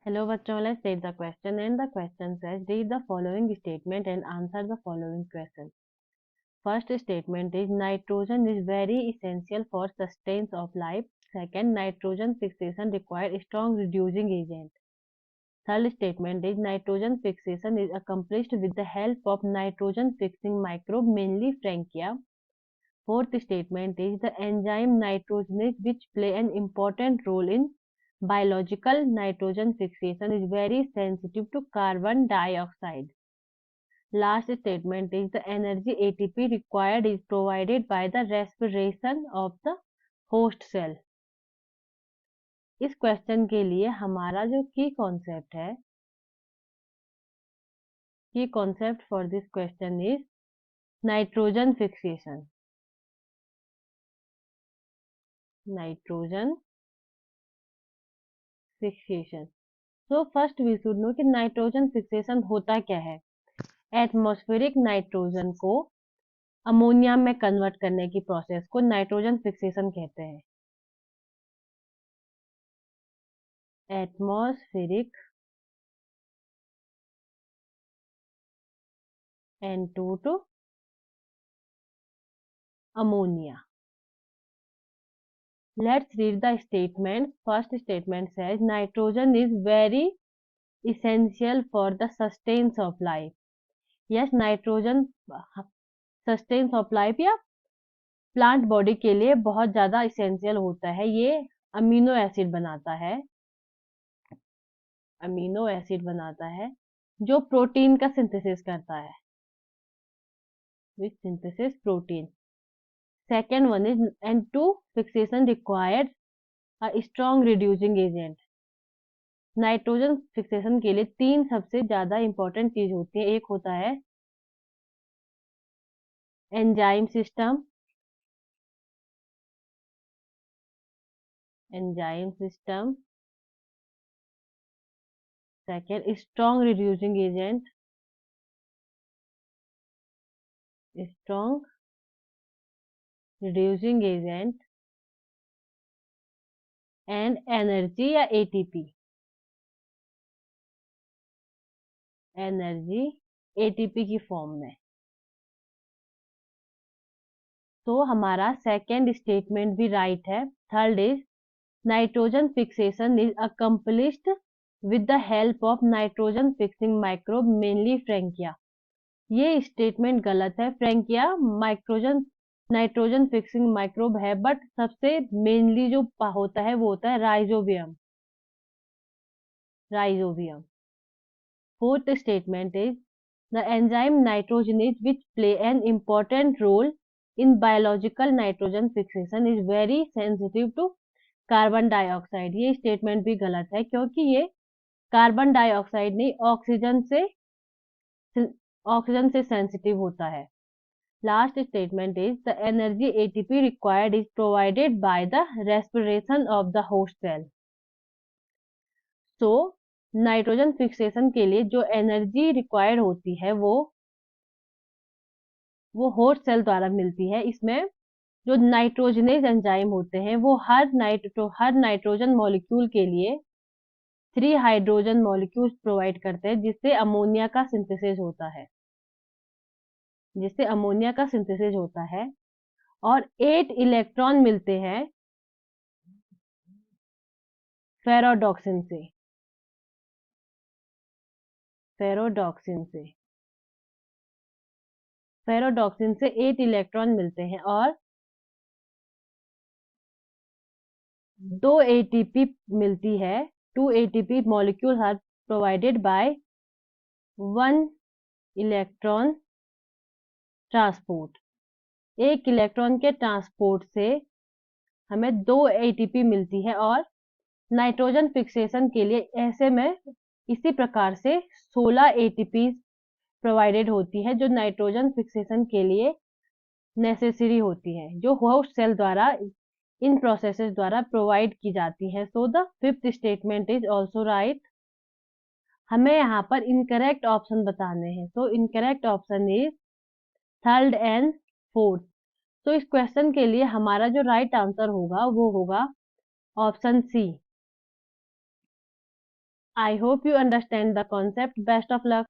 Hello बच्चों, let's read the question and the question says read the following statement and answer the following question. First statement is nitrogen is very essential for sustenance of life. Second, nitrogen fixation requires strong reducing agent. Third statement is nitrogen fixation is accomplished with the help of nitrogen fixing microbe, mainly Frankia. Fourth statement is the enzyme nitrogenase, which play an important role in biological nitrogen fixation, is very sensitive to carbon dioxide. Last statement is the energy ATP required is provided by the respiration of the host cell. इस question के लिए हमारा जो की concept for this question is nitrogen fixation. So first we should know कि nitrogen fixation होता क्या है. एटमॉस्फेरिक नाइट्रोजन को अमोनिया में कन्वर्ट करने की प्रोसेस को नाइट्रोजन फिक्सेशन कहते हैं. Atmospheric N2 to ammonia. Let's read the statement. First statement says nitrogen is very essential for the sustenance of life. Yes, nitrogen sustenance of life या plant body के लिए बहुत ज्यादा इसेंशियल होता है. ये अमीनो एसिड बनाता है जो प्रोटीन का सिंथेसिस करता है. Which synthesis protein. Second one is N2 fixation required a strong reducing agent. Nitrogen fixation के लिए तीन सबसे ज्यादा इंपॉर्टेंट चीज होती है. एक होता है enzyme system, second strong reducing agent and energy या एटीपी. एनर्जी एटीपी की फॉर्म में. तो हमारा सेकेंड स्टेटमेंट भी राइट है. Third is nitrogen fixation is accomplished with the help of nitrogen fixing microbe, mainly Frankia. ये स्टेटमेंट गलत है. फ्रैंकिया नाइट्रोजन फिक्सिंग माइक्रोब है, बट सबसे मेनली जो होता है वो होता है rhizobium. Fourth statement is the enzyme nitrogenase which play an important role in biological nitrogen fixation is very sensitive to carbon dioxide. ये स्टेटमेंट भी गलत है क्योंकि ये कार्बन डाइऑक्साइड नहीं ऑक्सीजन से सेंसिटिव होता है. Last statement is the energy ATP required is provided by the respiration of the host cell. So nitrogen fixation के लिए जो एनर्जी रिक्वायर्ड होती है वो होस्ट सेल द्वारा मिलती है. इसमें जो नाइट्रोजनेज एंजाइम होते हैं वो हर नाइट्रोजन मॉलिक्यूल के लिए 3 हाइड्रोजन मॉलिक्यूल्स प्रोवाइड करते हैं जिससे अमोनिया का सिंथेसिस होता है. और 8 इलेक्ट्रॉन मिलते हैं फेरोडॉक्सिन से. 8 इलेक्ट्रॉन मिलते हैं और 2 ATP मिलती है. 2 ATP molecules are provided by 1 electron transport. एक इलेक्ट्रॉन के ट्रांसपोर्ट से हमें 2 ATP मिलती है. और नाइट्रोजन फिक्सेशन के लिए ऐसे में इसी प्रकार से 16 ATP प्रोवाइडेड होती है जो नाइट्रोजन फिक्सेशन के लिए नेसेसरी होती है, जो होस्ट सेल द्वारा इन प्रोसेसेस द्वारा प्रोवाइड की जाती है. So the fifth statement is also right. हमें यहाँ पर इनकरेक्ट ऑप्शन बताने हैं. So incorrect option is third and fourth. तो इस क्वेश्चन के लिए हमारा जो राइट आंसर होगा वो होगा option C. I hope you understand the concept. Best of luck.